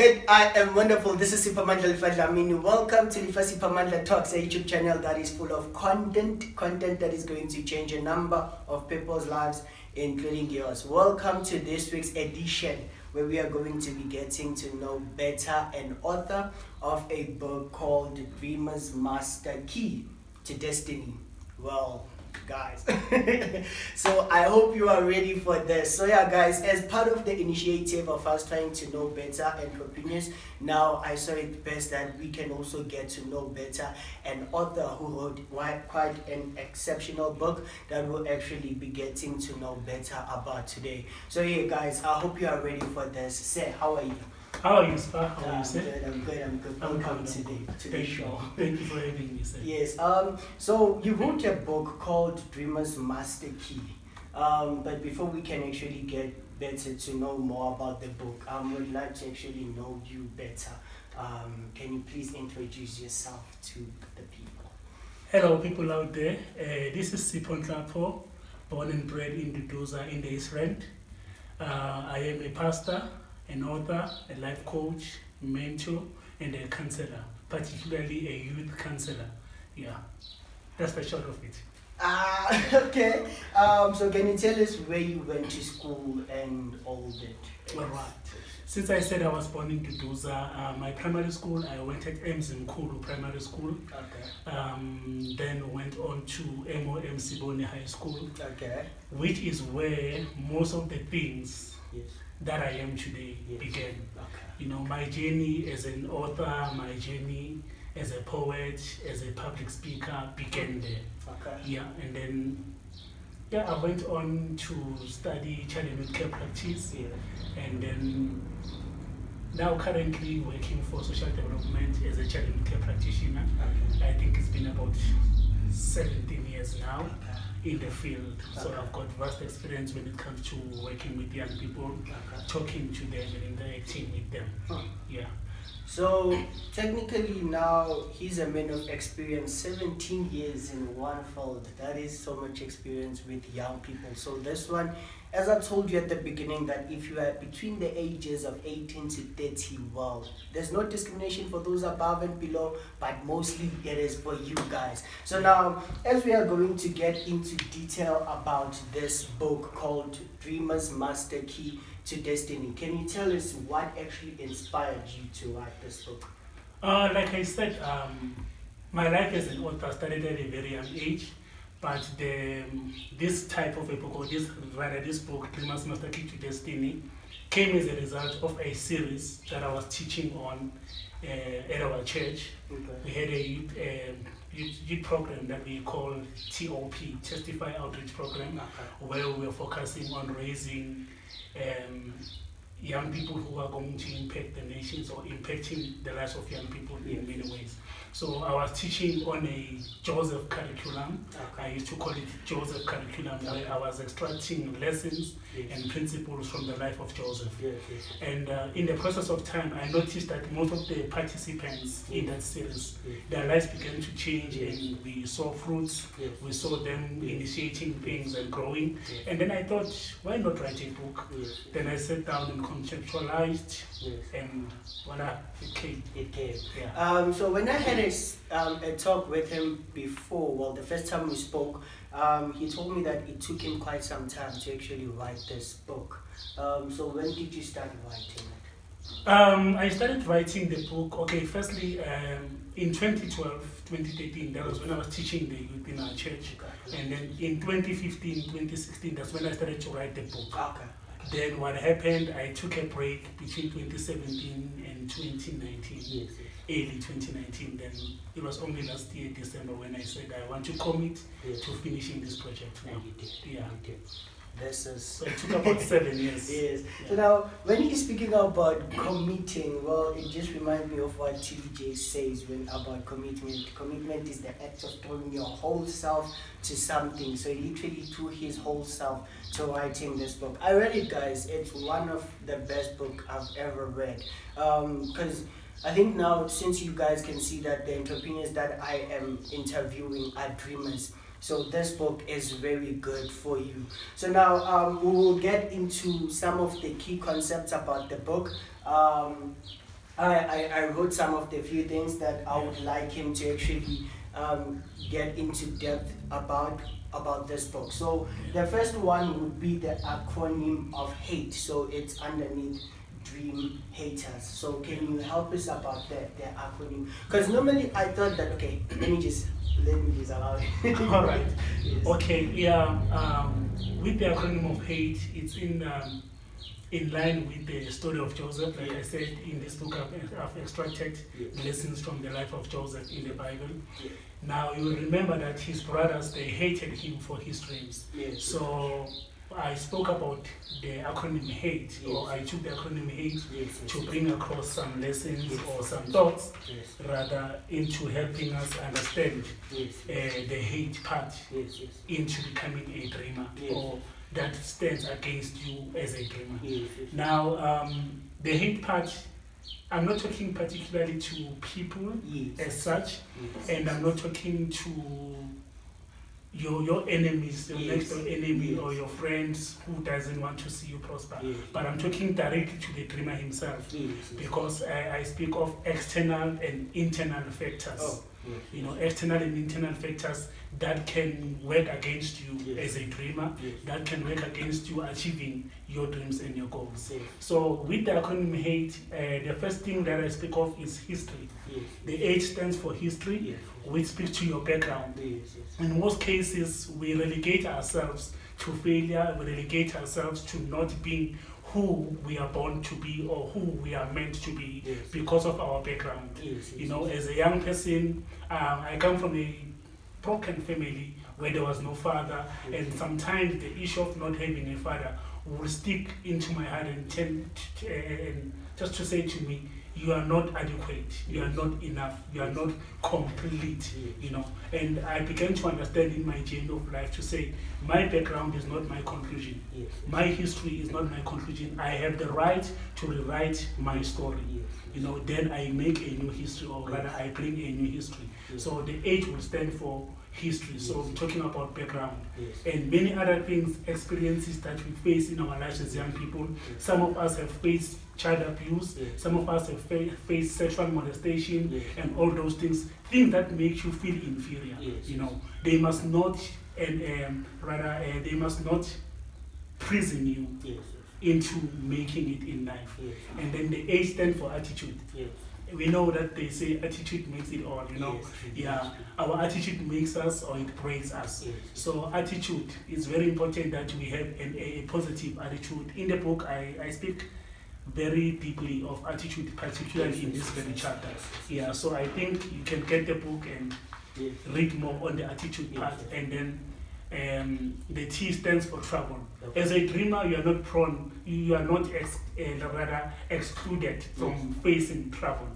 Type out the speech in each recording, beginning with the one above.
good? I am wonderful. This is Sipamandla Lifadlamini. Welcome to the Sipamandla Talks, a YouTube channel that is full of content that is going to change a number of people's lives, including yours. Welcome to this week's edition, where we are going to be getting to know better an author of a book called Dreamer's Master Key to Destiny. Well, guys, so I hope you are ready for this. So yeah, guys, as part of the initiative of us trying to know better entrepreneurs, now I saw it best that we can also get to know better an author who wrote quite an exceptional book that we'll actually be getting to know better about today. So yeah, guys, I hope you are ready for this. Say, how are you? How are you, Spa? How are you, sir? I'm good. Welcome to the show. Thank you for having me, sir. Yes. So you wrote a book called Dreamer's Master Key. But before we can actually get better to know more about the book, I would like to actually know you better. Can you please introduce yourself to the people? Hello, people out there. This is Pastor Nhlapho, born and bred in Duduza in the Israel. I am a pastor, an author, a life coach, mentor, and a counselor, particularly a youth counselor. Yeah, that's the short of it. Okay. So can you tell us where you went to school and all that? All right. Since I said I was born in Duduza, my primary school, I went at Mzimkhulu Primary School. Okay. Then went on to MOM Sibone High School. Okay. Which is where most of the things that I am today began. Okay. You know, my journey as an author, my journey as a poet, as a public speaker began there. Okay. Yeah, and then I went on to study child and youth care practice. Yeah. And then now currently working for social development as a child and youth care practitioner. Okay. I think it's been about 17 years now. Okay. In the field. So Okay. I've got vast experience when it comes to working with young people, talking to them and interacting with them. Yeah. So technically now he's a man of experience, 17 years in one field. That is so much experience with young people. So this one, as I told you at the beginning, that if you are between the ages of 18 to 30, well, there's no discrimination for those above and below, but mostly it is for you guys. So now, as we are going to get into detail about this book called Dreamer's Master Key to Destiny, can you tell us what actually inspired you to write this book? Like I said, my life as an author started at a very young age. But this type of a book, or this book, Dreamer's Master Key to Destiny, came as a result of a series that I was teaching on at our church. Okay. We had a youth program that we call TOP, Testify Outreach Program, where we were focusing on raising young people who are going to impact the nations or impacting the lives of young people in many ways. So I was teaching on a Joseph curriculum. I used to call it Joseph curriculum, where I was extracting lessons and principles from the life of Joseph. And in the process of time, I noticed that most of the participants in that series, their lives began to change, and we saw fruits. We saw them initiating things and growing. And then I thought, why not write a book? Then I sat down and conceptualized, and voila, it came. Yeah. So when I had a talk with him before, well, the first time we spoke, he told me that it took him quite some time to actually write this book. So when did you start writing it? I started writing the book, firstly in 2012, 2013, that was when I was teaching the youth in our church. And then in 2015, 2016, that's when I started to write the book. Okay. Then what happened, I took a break between 2017 and 2019, early 2019. Then it was only last year, December, when I said I want to commit to finishing this project. And you did. Yeah. You did. This is... So it took about 7 years. Yes. Yeah. So now, when he's speaking about committing, well, it just reminds me of what TJ says about commitment. Commitment is the act of throwing your whole self to something. So he literally threw his whole self to writing this book. I read it, guys. It's one of the best books I've ever read. Because I think now, since you guys can see that the entrepreneurs that I am interviewing are dreamers, so this book is very good for you. So now we will get into some of the key concepts about the book. I wrote some of the few things that I would like him to actually get into depth about this book. So the first one would be the acronym of hate. So it's underneath dream haters. So can you help us about the acronym? Because normally I thought that, okay, let me just allow it. All right. Yes. Okay. Yeah. With the acronym of hate, it's in line with the story of Joseph. Like I said, in this book, I've extracted lessons from the life of Joseph in the Bible. Now, you will remember that his brothers, they hated him for his dreams. So I spoke about the acronym HATE, or I took the acronym HATE to bring across some lessons or some thoughts, rather into helping us understand the hate part into becoming a dreamer, or that stands against you as a dreamer. Now, the hate part, I'm not talking particularly to people as such, and I'm not talking to your enemies, your next door enemy, or your friends who doesn't want to see you prosper. But I'm talking directly to the dreamer himself, because I speak of external and internal factors. You know, external and internal factors that can work against you as a dreamer, that can work against you achieving your dreams and your goals. So with the acronym HATE, the first thing that I speak of is history. The H stands for history, which speaks to your background. In most cases, we relegate ourselves to failure, we relegate ourselves to not being who we are born to be or who we are meant to be because of our background. You know, as a young person, I come from a broken family where there was no father, and sometimes the issue of not having a father will stick into my heart and just to say to me, you are not adequate, you are not enough, you are not complete, you know. And I began to understand in my journey of life to say, my background is not my conclusion. My history is not my conclusion. I have the right to rewrite my story. You know, then I make a new history, or rather I bring a new history. So the H will stand for history. So we're talking about background and many other things, experiences that we face in our lives as young people. Some of us have faced child abuse, some of us have faced sexual molestation and all those things that make you feel inferior. You know, they must not, they must not prison you into making it in life. And then the A stands for attitude. We know that they say attitude makes it all, you know. Our attitude makes us or it breaks us. So attitude is very important, that we have a positive attitude. In the book, I speak very deeply of attitude, particularly in this very chapter. So I think you can get the book and read more on the attitude part. And then the T stands for trouble. As a dreamer, you are not prone, you are not rather excluded from facing trouble.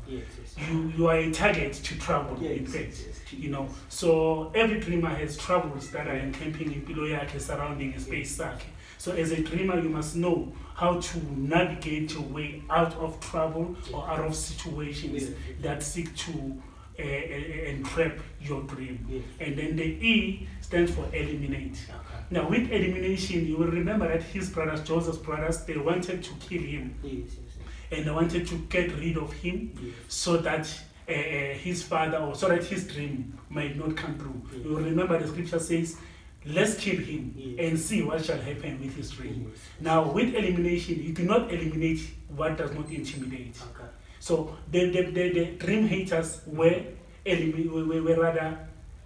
You are a target to trouble, in fact. You know, so every dreamer has troubles that are encamping in below yake, surrounding a space sake. So as a dreamer, you must know how to navigate your way out of trouble or out of situations that seek to entrap your dream. And then the E stands for eliminate. Now with elimination, you will remember that his brothers, Joseph's brothers, they wanted to kill him. And they wanted to get rid of him so that his father, or so that his dream might not come true. You will remember the scripture says, let's kill him and see what shall happen with his dream. Now with elimination, you do not eliminate what does not intimidate. So the dream haters were rather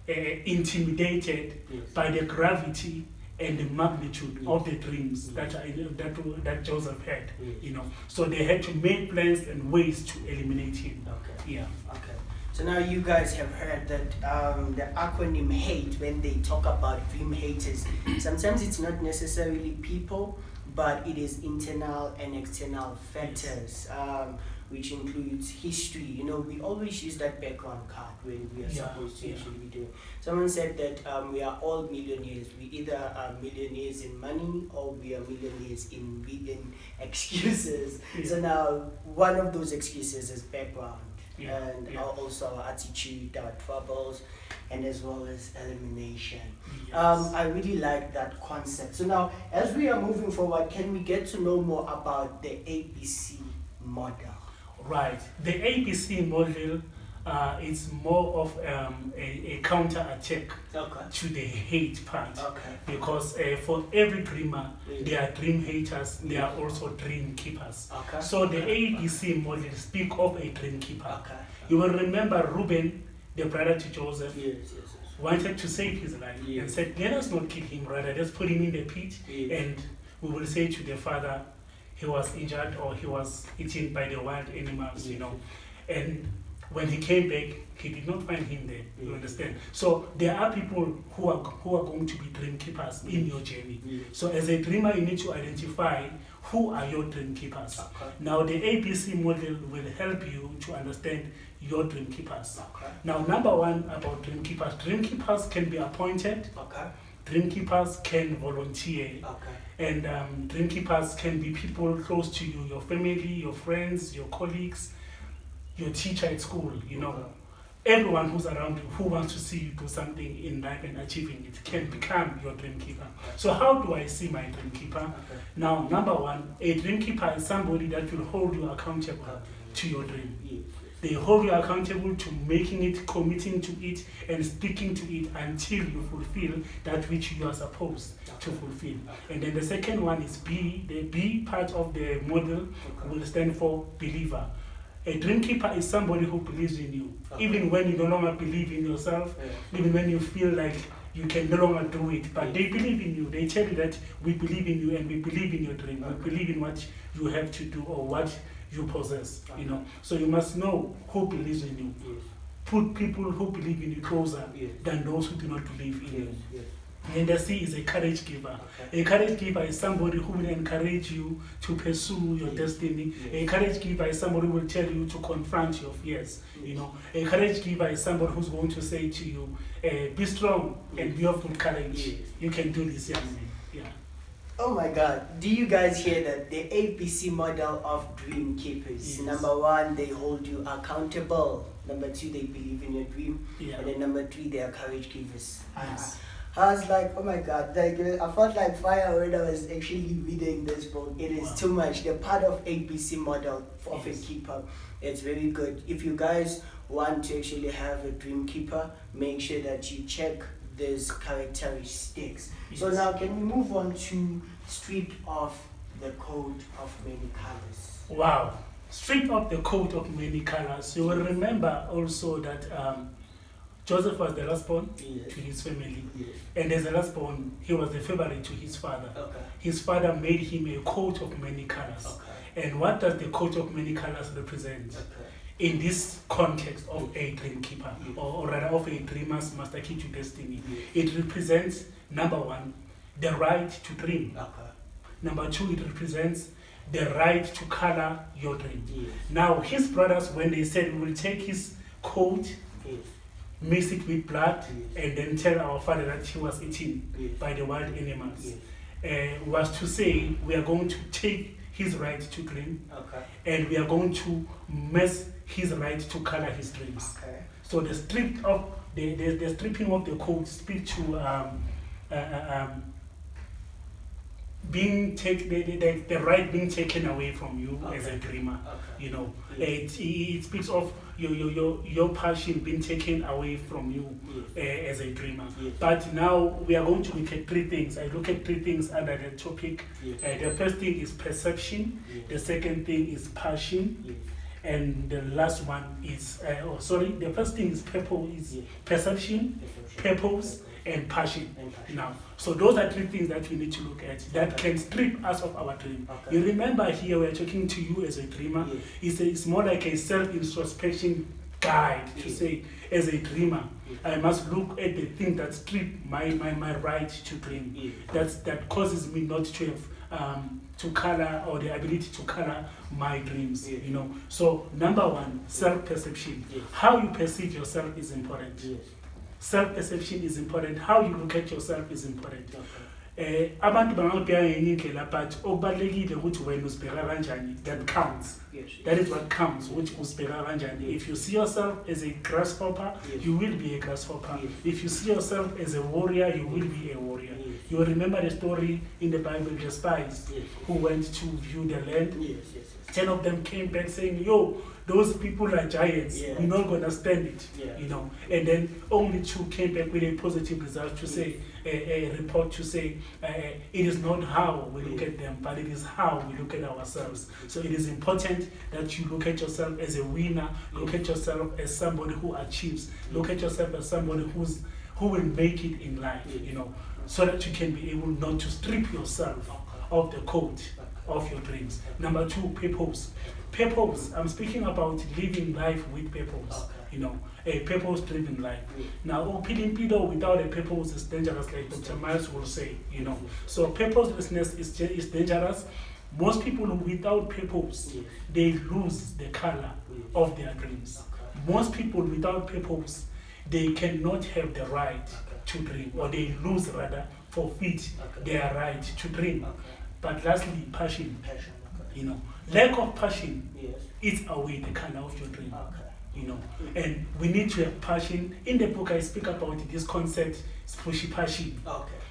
intimidated by the gravity and the magnitude of the dreams that Joseph had. You know, so they had to make plans and ways to eliminate him. So now you guys have heard that the acronym HATE, when they talk about dream haters, sometimes it's not necessarily people, but it is internal and external factors. Which includes history. You know, we always use that background card when we are supposed to actually be doing. Someone said that we are all millionaires. We either are millionaires in money or we are millionaires in excuses. So now one of those excuses is background. And also our attitude, our troubles, and as well as elimination. I really like that concept. So now, as we are moving forward, can we get to know more about the ABC model? Right. The ABC model is more of a counter attack to the hate part. Because for every dreamer, there are dream haters, there are also dream keepers. So the ABC model speak of a dream keeper. You will remember Reuben, the brother to Joseph, wanted to save his life and said, let us not kill him, rather let's put him in the pit and we will say to the father he was injured or he was eaten by the wild animals, you know. And when he came back, he did not find him there. You understand? So there are people who are going to be dream keepers in your journey. So as a dreamer, you need to identify who are your dream keepers. Now the ABC model will help you to understand your dream keepers. Now number one about dream keepers can be appointed. Dream keepers can volunteer. And dream keepers can be people close to you, your family, your friends, your colleagues, your teacher at school, you know. Everyone who's around you, who wants to see you do something in life and achieving it, can become your dream keeper. So how do I see my dream keeper? Now, number one, a dream keeper is somebody that will hold you accountable to your dream. They hold you accountable to making it, committing to it, and sticking to it until you fulfill that which you are supposed to fulfill. And then the second one is B. The B part of the model will stand for believer. A dream keeper is somebody who believes in you, even when you no longer believe in yourself, even when you feel like you can no longer do it, but they believe in you. They tell you that we believe in you and we believe in your dream. We believe in what you have to do or what you possess, you know. So you must know who believes in you. Put people who believe in you closer than those who do not believe in you. And the C is a courage giver. A courage giver is somebody who will encourage you to pursue your destiny. A courage giver is somebody who will tell you to confront your fears. You know, a courage giver is somebody who's going to say to you, be strong and be of good courage. You can do this, young man. Oh my God, do you guys hear that? The ABC model of dream keepers. Number one, they hold you accountable. Number two, they believe in your dream. And then number three, they are courage givers. I was like, oh my God, like, I felt like fire when I was actually reading this book. It is too much. The part of ABC model of a keeper, it's very good. If you guys want to actually have a dream keeper, make sure that you check these characteristics. So now can we move on to strip off the coat of many colors? Wow, strip off the coat of many colors. You will remember also that Joseph was the last born to his family. And as the last born, he was the favorite to his father. His father made him a coat of many colors. And what does the coat of many colors represent? In this context of a dream keeper, or rather of a dreamer's master key to destiny, it represents, number one, the right to dream. Number two, it represents the right to color your dream. Now, his brothers, when they said, we will take his coat, mix it with blood, and then tell our father that he was eaten by the wild animals, was to say, we are going to take his right to dream, and we are going to mess his right to color his dreams. So the stripping of the coat speaks to being the right being taken away from you as a dreamer. You know, it speaks of your passion being taken away from you as a dreamer. But now we are going to look at three things. I look at three things under the topic. The first thing is perception. The second thing is passion. And the last one is, the first thing is perception, purpose, and passion. Now, so those are three things that we need to look at that can strip us of our dream. You remember here we're talking to you as a dreamer. It's more like a self-introspection guide to say, as a dreamer, I must look at the thing that strip my right to dream. That causes me not to have to color or the ability to color my dreams. You know. So number one, self-perception. How you perceive yourself is important. Self-perception is important. How you look at yourself is important. Abantu bangabheka ngenye indlela but okubalekile ukuthi wena uzibheka kanjani, that counts. That is what counts, which uzibheka kanjani. If you see yourself as a grasshopper, you will be a grasshopper. If you see yourself as a warrior, you will be a warrior. You remember the story in the Bible, the spies who went to view the land. 10 of them came back saying, yo, those people are giants. We're not going to stand it, you know. And then only 2 came back with a positive result to say, a report to say, it is not how we look at them, but it is how we look at ourselves. So it is important that you look at yourself as a winner, look at yourself as somebody who achieves, look at yourself as somebody who will make it in life, you know, so that you can be able not to strip yourself of the coat of your dreams. Number 2, purpose. Purpose, I'm speaking about living life with purpose, you know, a purpose-driven life. Now, Pilimpido without a purpose is dangerous, like Dr. Miles will say, you know. So purposelessness is dangerous. Most people without purpose, they lose the color of their dreams. Most people without purpose, they cannot have the right to dream, or they lose, rather, forfeit their right to dream. But lastly, passion. You know, lack of passion eats away the color of your dream. You know, and we need to have passion. In the book, I speak about this concept, spushy passion.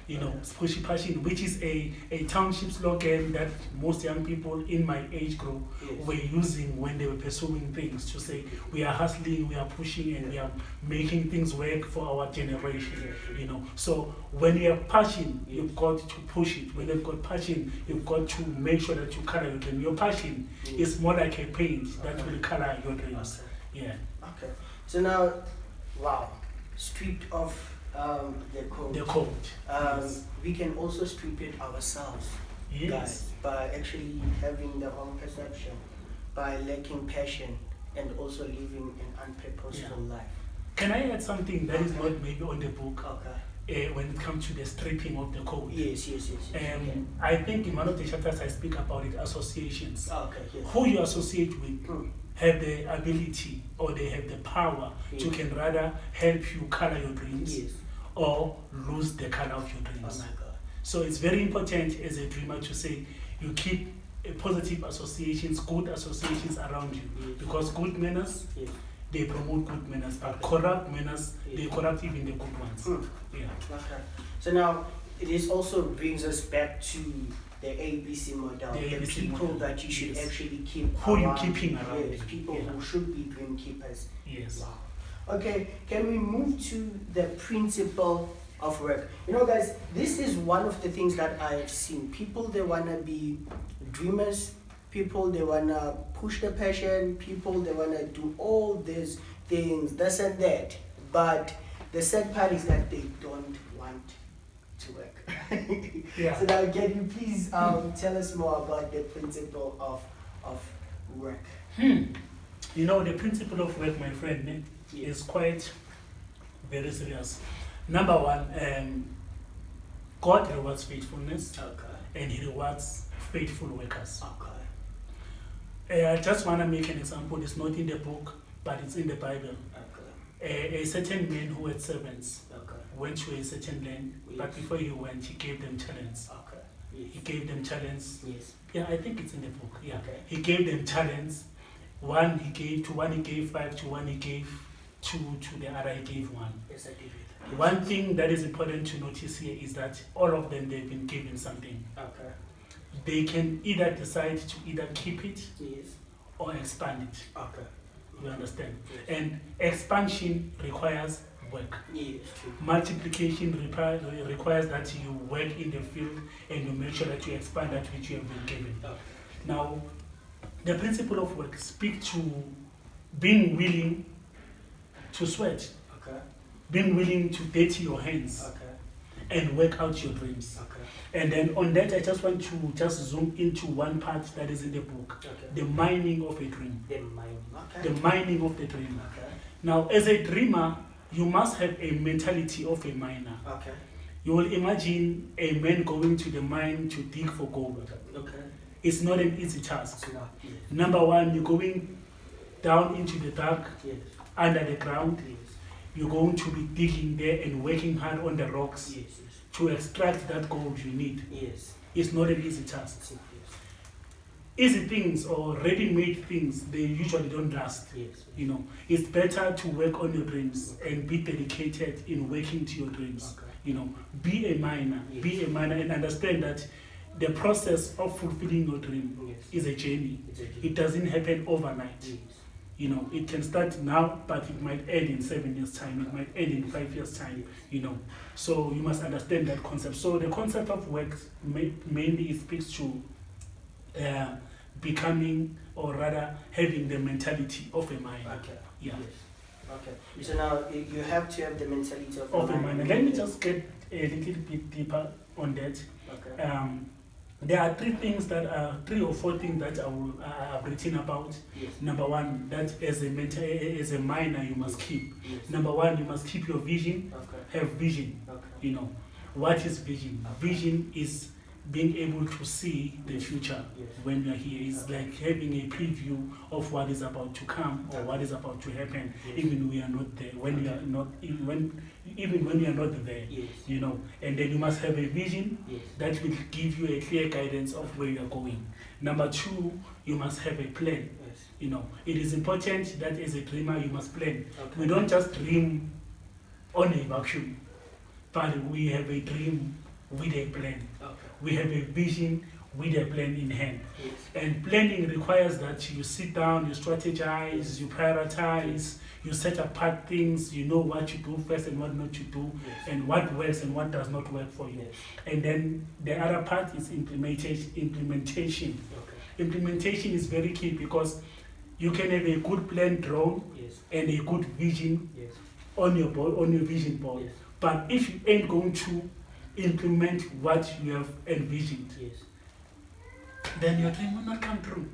You know, spushy passion, which is a township slogan that most young people in my age group were using when they were pursuing things, to say we are hustling, we are pushing, and we are making things work for our generation. You know, so when you have passion, you've got to push it. When you've got passion, you've got to make sure that you color your dream. Your passion is more like a paint that will color your dreams. Okay. So now, wow, stripped of the code. The code. We can also strip it ourselves, guys, by actually having the wrong perception, by lacking passion, and also living an unpurposeful life. Can I add something that is not maybe on the book? When it comes to the stripping of the code. Yes. I think in one of the chapters I speak about it, associations. Who you associate with have the ability, or they have the power to can rather help you color your dreams or lose the color of your dreams. So it's very important as a dreamer to say you keep positive associations, good associations around you, because good manners, they promote good manners, but corrupt manners, they corrupt even the good ones. So now, this also brings us back to the ABC model, the people that you should actually keep who you keeping around. People who should be dream keepers. Wow. Okay, can we move to the principle of work? You know, guys, this is one of the things that I've seen. People, they want to be dreamers. People, they want to push the passion. People, they want to do all these things, this and that. But the sad part is that they don't want to work. So now, can you please tell us more about the principle of work? You know, the principle of work, my friend, is quite very serious. Number 1, God rewards faithfulness, and He rewards faithful workers. I just want to make an example. It's not in the book, but it's in the Bible. A certain man who had servants went to a certain land, but before he went, he gave them talents. He gave them talents. I think it's in the book. He gave them talents. One he gave, to one he gave 5, to one he gave 2, to the other he gave 1. One thing that is important to notice here is that all of them, they've been given something. They can either decide to either keep it or expand it. You understand? And expansion requires work. Multiplication requires that you work in the field and you make sure that you expand that which you have been given. Now, the principle of work speaks to being willing to sweat, being willing to dirty your hands, and work out your dreams. And then on that, I just want to just zoom into one part that is in the book, the mining of a dream. The mining of the dream. Now, as a dreamer, you must have a mentality of a miner. You will imagine a man going to the mine to dig for gold. It's not an easy task. Number 1, you're going down into the dark, under the ground. You're going to be digging there and working hard on the rocks to extract that gold you need. It's not an easy task. Easy things or ready-made things, they usually don't last. You know, it's better to work on your dreams and be dedicated in working to your dreams. Be a miner, and understand that the process of fulfilling your dream is a journey. It doesn't happen overnight. It can start now, but it might end in 7 years' time. It might end in 5 years' time. So you must understand that concept. So the concept of work mainly it speaks to becoming, or rather having the mentality of a miner. Okay. Yeah. Yes. Okay. So now you have to have the mentality of a miner. Let me just get a little bit deeper on that. Okay. There are three or four things that I've written about. Yes. Number one, that as a miner you must keep. Yes. Number one, you must keep your vision. Okay. Have vision. Okay. What is vision? Okay. Vision is being able to see the future when you are here. It's like having a preview of what is about to come or what is about to happen, even when we are not there. When you are not, even when you are not there, And then you must have a vision that will give you a clear guidance of where you are going. Number two, you must have a plan. It is important that as a dreamer you must plan. Okay. We don't just dream on a vacuum, but we have a dream with a plan. Okay. We have a vision with a plan in hand. Yes. And planning requires that you sit down, you strategize, you prioritize, you set apart things, you know what you do first and what not to do, and what works and what does not work for you. Yes. And then the other part is implementation. Okay. Implementation is very key because you can have a good plan drawn and a good vision on your board, on your vision board. Yes. But if you ain't going to implement what you have envisioned, then your dream will not come true.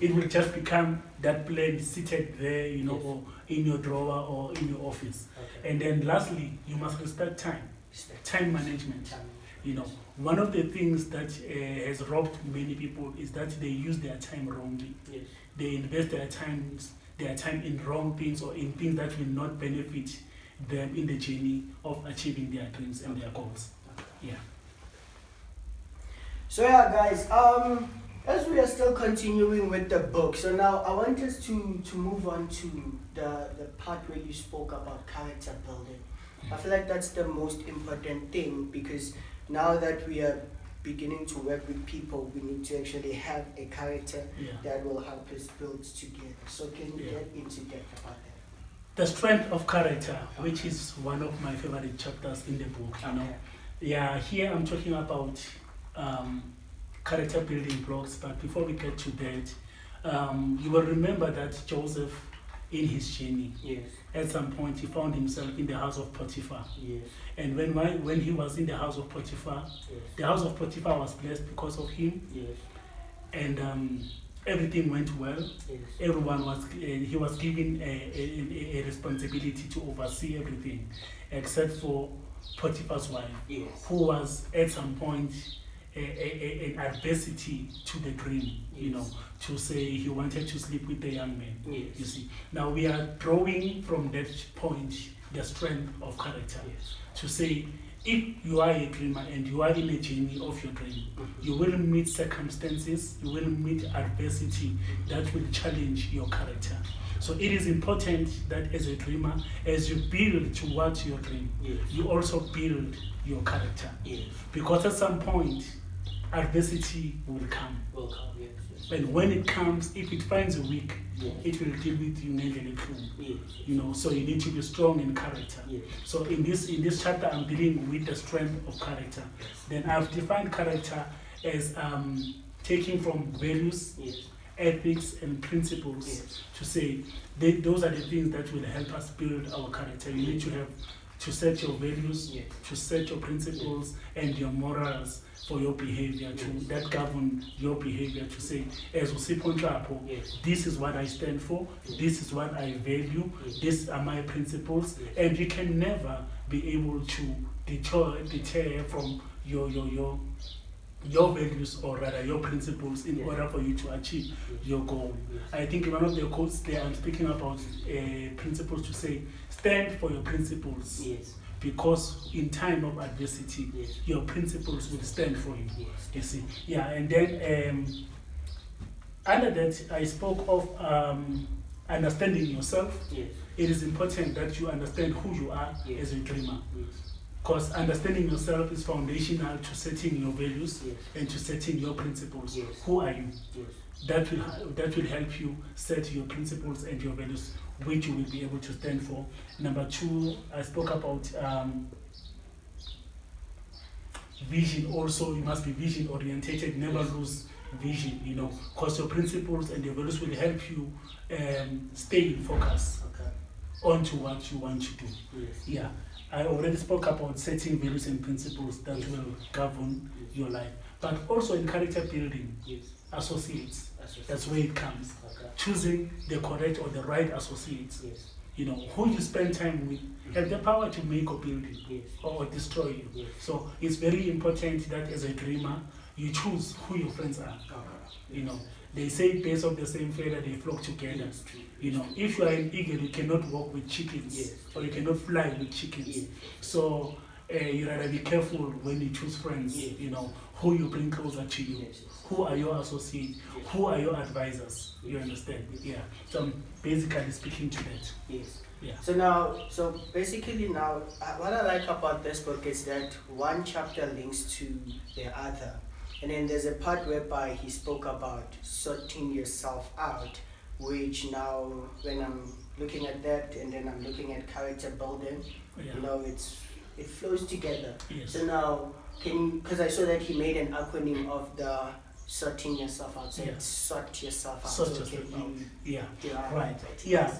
It will just become that plan seated there, or in your drawer or in your office. Okay. And then lastly, you must respect time management. One of the things that has robbed many people is that they use their time wrongly. Yes. They invest their time in wrong things or in things that will not benefit them in the journey of achieving their dreams and their goals. Yeah. So yeah, guys, as we are still continuing with the book, so now I want us to move on to the part where you spoke about character building. I feel like that's the most important thing, because now that we are beginning to work with people, we need to actually have a character that will help us build together. So can you get into depth about that? The strength of character, which is one of my favorite chapters in the book. Yeah, here I'm talking about character building blocks, but before we get to that, you will remember that Joseph, in his journey, at some point he found himself in the house of Potiphar. And when he was in the house of Potiphar, the house of Potiphar was blessed because of him. And everything went well. Everyone he was given a responsibility to oversee everything, except for Potiphar's wife, who was at some point an adversity to the dream, to say he wanted to sleep with the young man. You see, now we are drawing from that point the strength of character, to say, if you are a dreamer and you are in a journey of your dream, you will meet circumstances, you will meet adversity that will challenge your character. So it is important that as a dreamer, as you build towards your dream, you also build your character. Because at some point, adversity will come. And when it comes, if it finds a weak, it will deal with you negatively. So you need to be strong in character. So in this chapter, I'm dealing with the strength of character. Then I've defined character as taking from values, ethics, and principles to say those are the things that will help us build our character. You need to have to set your values, to set your principles and your morals for your behavior, that govern your behavior, to say, as Pastor Nhlapho, this is what I stand for, this is what I value, these are my principles, and you can never be able to deter from your values, or rather your principles, in order for you to achieve your goal. I think one of the quotes there, I'm speaking about principles, to say, stand for your principles. Because in time of adversity, your principles will stand for you. You see, and then under that, I spoke of understanding yourself. It is important that you understand who you are as a dreamer. Because understanding yourself is foundational to setting your values Yes. and to setting your principles. Yes. Who are you? Yes. That will help you set your principles and your values, which you will be able to stand for. Number 2, I spoke about vision. Also, you must be vision orientated. Never lose vision, because your principles and your values will help you stay in focus Okay. onto what you want to do. Yes. Yeah, I already spoke about setting values and principles that Yes. will govern Yes. your life, but also in character building, Yes. associates. Associates. That's where it comes. Okay. Choosing the correct or the right associates. Yes. Who you spend time with have the power to make or build you Yes. or destroy you. Yes. So it's very important that as a dreamer, you choose who your friends are. Okay. They say birds of the same feather, they flock together. Yes, true. If you are an eagle, you cannot walk with chickens, Yes. or you cannot fly with chickens. Yes. So you gotta be careful when you choose friends. Yes. Who you bring closer to you. Yes. Who are your associates? Yes. Who are your advisors? You Yes. understand? Yes. Yeah. So I'm basically speaking to that. Yes. Yeah. So basically now, what I like about this book is that one chapter links to the other. And then there's a part whereby he spoke about sorting yourself out, which now when I'm looking at that and then I'm looking at character building, Yeah. it flows together. Yes. So now, because I saw that he made an acronym of the sorting yourself out. So Yeah. it's sort yourself out. Sort So yourself can out. you Yeah. derive Right. that? Yeah.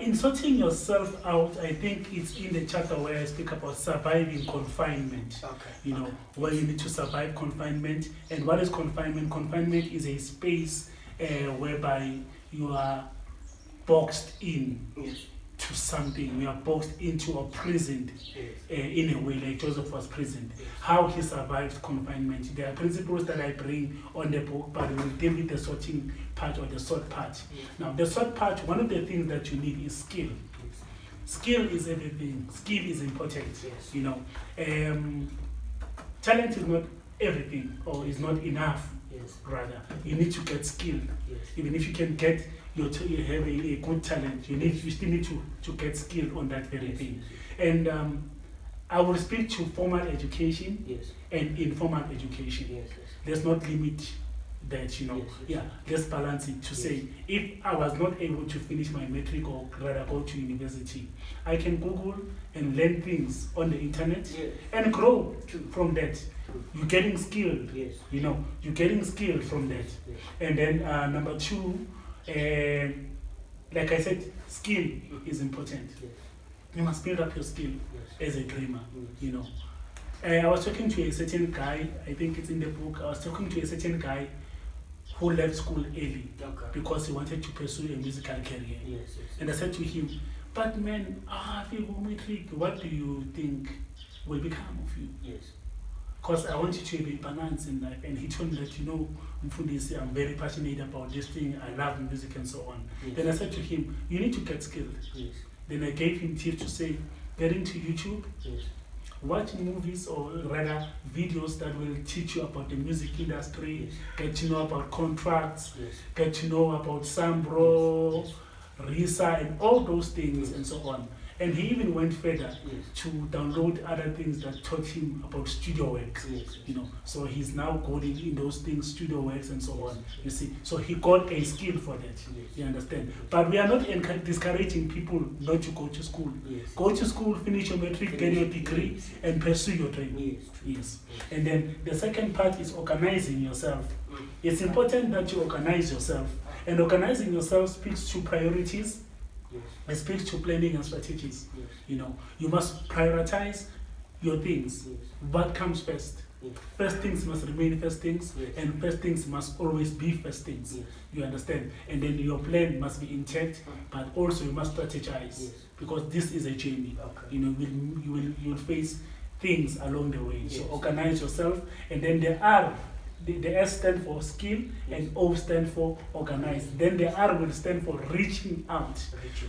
In sorting yourself out, I think it's in the chapter where I speak about surviving confinement. Okay. Where you need to survive confinement. And what is confinement? Confinement is a space whereby you are boxed in Yes. to something. You are boxed into or prisoned Yes. in a way, like Joseph was prisoned. Yes. How he survived confinement. There are principles that I bring on the book, but we will deal with the sorting part or the sort part. Yes. Now, the sort part, one of the things that you need is skill. Yes. Skill is everything. Skill is important. Yes. Talent is not everything or is not enough. Yes. Rather, you need to get skill. Yes. Even if you can get you have a good talent, you still need to get skill on that very Yes. thing. And I will speak to formal education Yes. and informal education. Yes. Let's not limit that, Yes. Yeah, let's balance it to Yes. say, if I was not able to finish my metric or rather go to university, I can Google and learn things on the internet Yes. and grow True. from that. True. You're getting skilled, Yes. you're getting skilled from that. Yes. And then number 2, like I said, skill is important. Yes. You must build up your skill Yes. as a dreamer, Yes. I was talking to a certain guy, I think it's in the book, I was talking to a certain guy who left school early Okay. because he wanted to pursue a musical career. Yes. Yes. And I said to him, but man, what do you think will become of you? Yes. Because I want you to be balanced in life. And he told me that, Mfundisi, I'm very passionate about this thing, I love music and so on. Yes. Then I said to him, you need to get skilled. Yes. Then I gave him tips to say, get into YouTube, Yes. watch movies or rather videos that will teach you about the music industry, Yes. get to know about contracts, Yes. get to know about Sambro, Risa, and all those things and so on. And he even went further Yes. to download other things that taught him about studio work. Yes. So he's now good in those things, studio works and so on. You see, so he got a skill for that. Yes. You understand? But we are not discouraging people not to go to school. Yes. Go to school, finish your metric, get your degree, Yes. and pursue your dream. Yes. Yes. And then the second part is organizing yourself. Mm. It's important that you organize yourself. And organizing yourself speaks to priorities. Yes. It speaks to planning and strategies. Yes. You must prioritize your things. Yes. What comes first? Yes. First things must remain first things, Yes. and first things must always be first things. Yes. You understand? And then your plan must be intact, but also you must strategize, Yes. because this is a journey. Okay. You will face things along the way. Yes. So organize yourself, and then there are the S stand for skill, and O stand for organize. Then the R will stand for reaching out.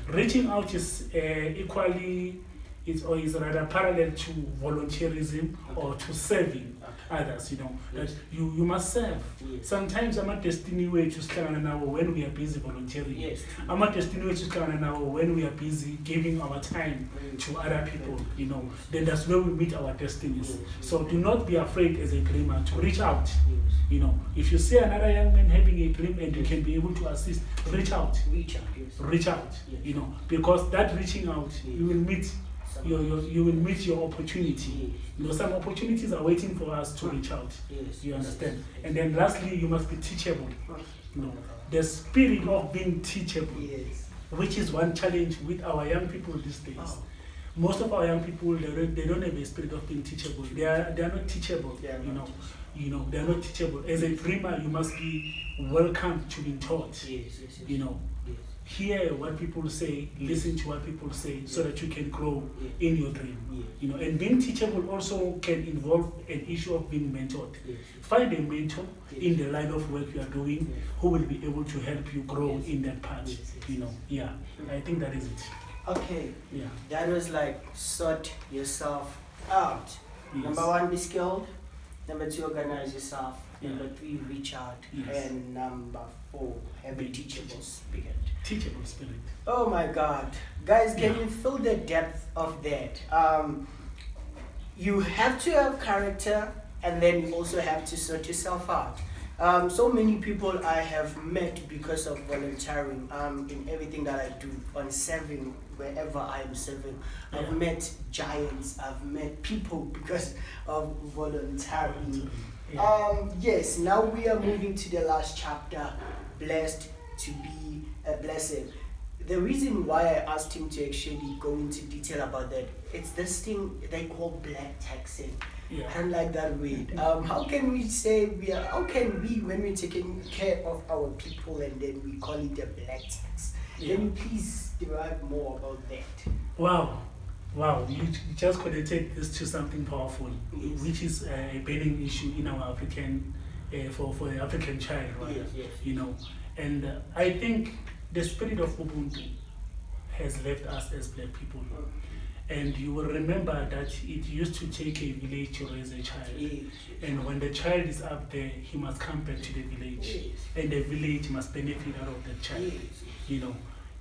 Reaching out is equally, is rather parallel to volunteerism or to serving. others, you know, Yes. that you must serve. Yes. Sometimes I'm a destiny way to stand now when we are busy volunteering. Yes. I'm a destiny way to stand now when we are busy giving our time Mm. to other people, you know. Then that's where we meet our destinies. Yes. So do not be afraid as a dreamer to reach out. Yes. You know, if you see another young man having a dream and you can be able to assist, reach out. Reach out. Yes. Reach out. Yes. You know, because that reaching out, Yes. you will meet you will meet your opportunity. Yes. You know, some opportunities are waiting for us to reach out. Yes. You understand? Yes. And then lastly, you must be teachable. Yes. You know, the spirit of being teachable, Yes. which is one challenge with our young people these days. Oh. Most of our young people, they don't have a spirit of being teachable. They are not teachable. They are you not know, you know, they are not teachable. As a dreamer, you must be welcome to be taught. Yes. Yes. Yes. You know, Yes. hear what people say, listen to what people say, so that you can grow Yes. in your dream. Yes. You know, and being teachable also can involve an issue of being mentored. Yes. Find a mentor Yes. in the line of work you are doing Yes. who will be able to help you grow Yes. in that part. Yes, yes, You know, yeah. I think that is it. Okay. Yeah. That was like sort yourself out. Yes. Number one, be skilled. Number two, organize yourself. Yeah. Number three, reach out. Yes. And number four, have a Be teachable teachable. spirit. Teachable spirit. Oh my God. Guys, can Yeah. you feel the depth of that? You have to have character, and then you also have to sort yourself out. So many people I have met because of volunteering in everything that I do, on serving, wherever I am serving. Yeah. I've met giants, I've met people because of volunteering. Yeah. Yes, now we are moving to the last chapter, blessed to be a blessing. The reason why I asked him to actually go into detail about that, it's this thing they call black taxing. Yeah. I don't like that word. How can we say how can we, when we're taking care of our people and then we call it a black tax? Yeah. Can you please derive more about that? Wow. Wow, you just connected this to something powerful, Yes. which is a burning issue in our African, for the African child, right? Yes, yes. You know, and I think the spirit of Ubuntu has left us as black people. And you will remember that it used to take a village to raise a child. Yes. And when the child is up there, he must come back to the village. Yes. And the village must benefit out of that child. Yes. You know,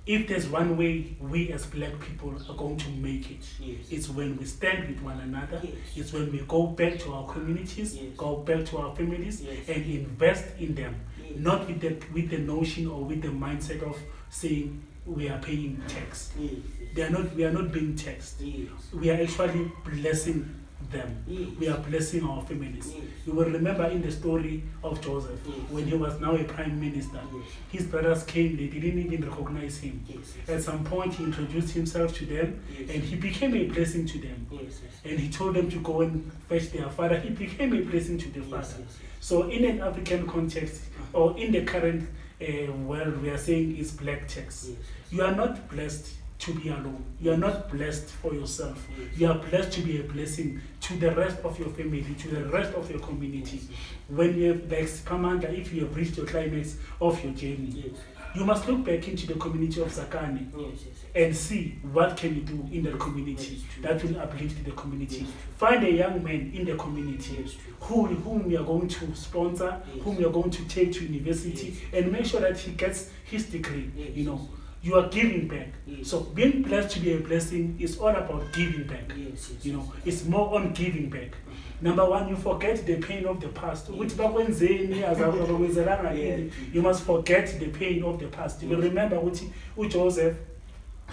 if there's one way we as black people are going to make it, Yes. it's when we stand with one another. Yes. It's when we go back to our communities, Yes. go back to our families, Yes. and invest in them. Yes. Not with the notion or with the mindset of saying we are paying tax. Yes. We are not being taxed. Yes. We are actually blessing them. Yes. We are blessing our families. Yes. You will remember in the story of Joseph, Yes. when he was now a prime minister, Yes. his brothers came, they didn't even recognize him. Yes. At some point, he introduced himself to them, Yes. and he became a blessing to them. Yes. And he told them to go and fetch their father. He became a blessing to the Yes. father. Yes. So in an African context, or in the current world, we are saying is black tax. Yes. You are not blessed to be alone. You are not blessed for yourself. Yes. You are blessed to be a blessing to the rest of your family, to the rest of your community. When you have, like Pamanda, if you have reached your climax of your journey, Yes. you must look back into the community of Sakane Yes. and see what can you do in the community Yes, true. that will uplift the community. Yes, Find a young man in the community Yes, true. whom you are going to sponsor, Yes. whom you are going to take to university, Yes. and make sure that he gets his degree. Yes. You know, you are giving back. Yes. So being blessed to be a blessing is all about giving back. Yes. Yes. You know, it's more on giving back. Number one, you forget the pain of the past. Ukuthi bakwenzeni, azakwenzelanga yini. You must forget the pain of the past. You will remember ukuthi Joseph,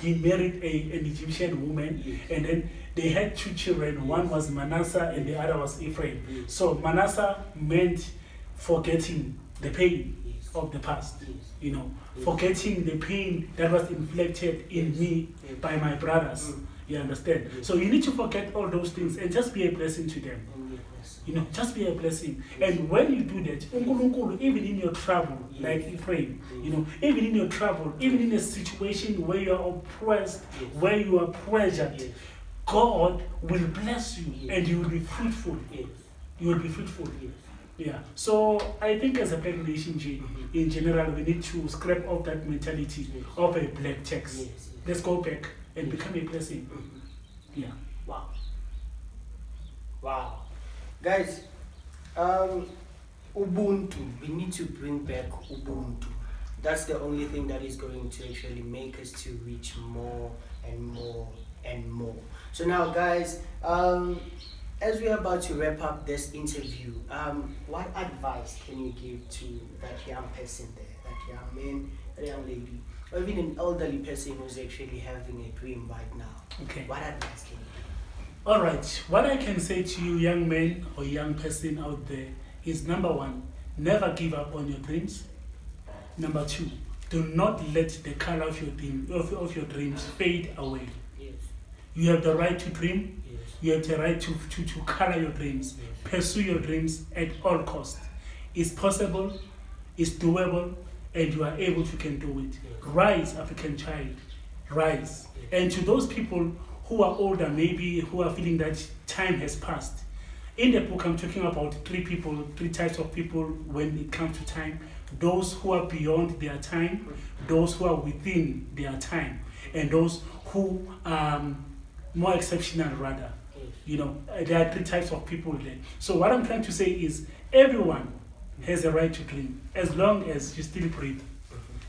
he married an Egyptian woman, Yes. and then they had two children. One was Manasseh and the other was Ephraim. Yes. So Manasseh meant forgetting the pain Yes. of the past. Yes. You know, Yes. forgetting the pain that was inflicted in Yes. me Yes. by my brothers. Mm. You understand? Yes. So you need to forget all those things and just be a blessing to them. And yes. You know, just be a blessing. And when you do that, uNkulunkulu, even in your trouble, Yes. like Ephraim, Yes. you know, even in your trouble, even in a situation where you are oppressed, Yes. where you are pressured, Yes. God will bless you Yes. and you will be fruitful. Yes. You will be fruitful. Yes. Yeah. So I think as a black nation, Mhm. in general, we need to scrap off that mentality Yes. of a black tax. Yes. Yes. Let's go back and Yes. become a blessing. Mhm. Yeah. Wow. Wow. Guys, Ubuntu. We need to bring back Ubuntu. That's the only thing that is going to actually make us to reach more and more and more. So now, guys, as we are about to wrap up this interview, what advice can you give to that young person there, that young man, that young lady, or even an elderly person who's actually having a dream right now? Okay. What advice can you give? All right. What I can say to you, young man or young person out there, is number one, never give up on your dreams. Number two, do not let the color of your dreams fade away. Yes. You have the right to dream. Yes. You have the right to color your dreams. Yes. Pursue your dreams at all costs. It's possible, it's doable, and you are able to can do it. Yes. Rise, African child, rise. Yes. And to those people who are older, maybe who are feeling that time has passed, in the book I'm talking about three types of people when it comes to time. Those who are beyond their time, those who are within their time, and those who are more exceptional rather. You know, there are three types of people there. So what I'm trying to say is everyone has a right to dream as long as you still breathe.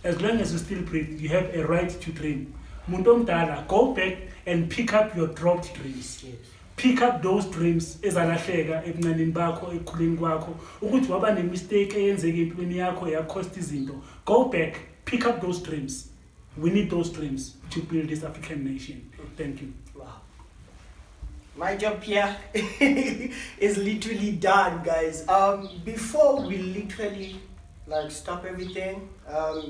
As long as you still breathe, you have a right to dream. Muntu omdala, go back and pick up your dropped dreams. Yes. Pick up those dreams ezalahleka ebuncaneni bakho ekukhuleni kwakho ukuthi waba nemistake eyenzeka empilweni yakho yakhosta izinto. Go back, pick up those dreams. We need those dreams to build this African nation. Thank you. Wow. My job here is literally done, guys. Before we literally stop everything,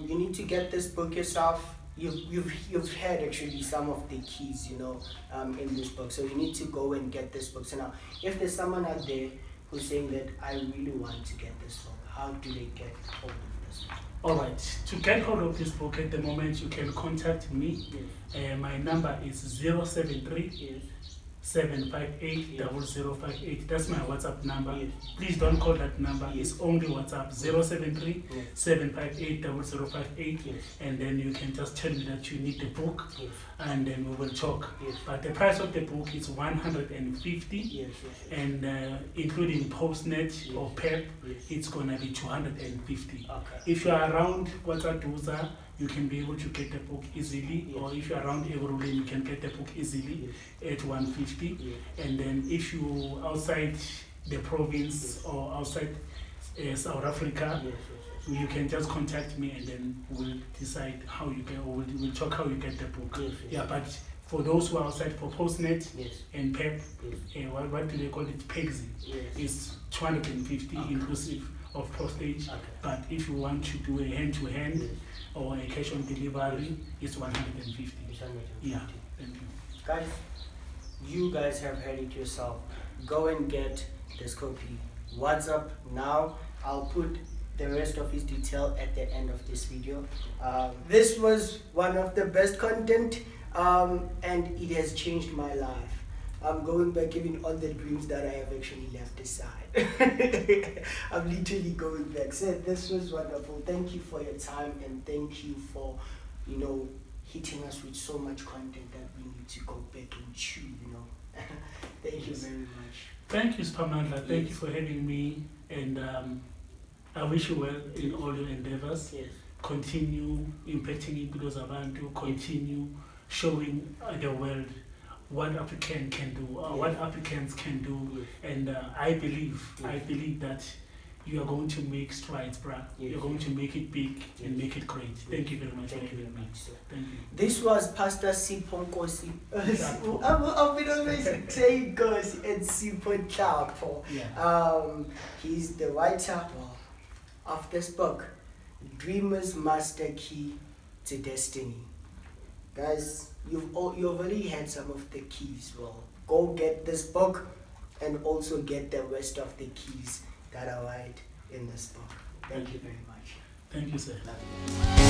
you need to get this book yourself. You've heard actually some of the keys, in this book. So you need to go and get this book. So now, if there's someone out there who's saying that I really want to get this book, how do they get hold of this book? All right. To get hold of this book at the moment, you can contact me. Yes. My number is 073 Yes. 758 0058. That's my WhatsApp number. Yes. Please don't call that number. Yes. It's only WhatsApp 073 Yes. 758 0058. Yes. And then you can just tell me that you need the book, Yes. and then we will talk. Yes. But the price of the book is 150, Yes. and including Postnet or PEP, Yes. it's gonna be 250. Okay. If you are around Kwataduza, you can be able to get the book easily, Yes. or if you're around Ekurhuleni, you can get the book easily at 150. Yes. And then if you outside the province or outside South Africa, Yes. you can just contact me, and then we'll decide how you get, or we'll talk how you get the book. Yes. Yeah, but for those who are outside for Postnet Yes. and PEP, Yes. what do they call it? PEGSI. Yes. It's 250 Okay. inclusive of postage. Okay. But if you want to do a hand-to-hand Yes. or a cash on delivery, it's 150. Yeah, thank you. Guys, you guys have heard it yourself. Go and get this copy. WhatsApp now. I'll put the rest of his detail at the end of this video. This was one of the best content, and it has changed my life. I'm going back even on the dreams that I have actually left aside. I'm literally going back. So this was wonderful. Thank you for your time, and thank you for, hitting us with so much content that we need to go back and chew, Thank you very much. Thank you, Spamandla. Thank Yes. you for having me, and I wish you well in all your endeavors. Yes. Continue impacting impilo zabantu. Continue showing the world what African can do, what Africans can do, Yes. and I believe that you are going to make strides, bruh. Yes. You're going to make it big and Yes. make it great. Thank you very much Thank for you having very me. much, sir. Thank you. This was Pastor Siponkosi. Nhlapho. I've been always saying Kosi and Sipon Nhlapho. Yeah. He's the writer of this book, Dreamer's Master Key to Destiny. Guys, you've already had some of the keys. Well, go get this book and also get the rest of the keys that are right in this book. Thank you very much. Thank you, sir. Love you.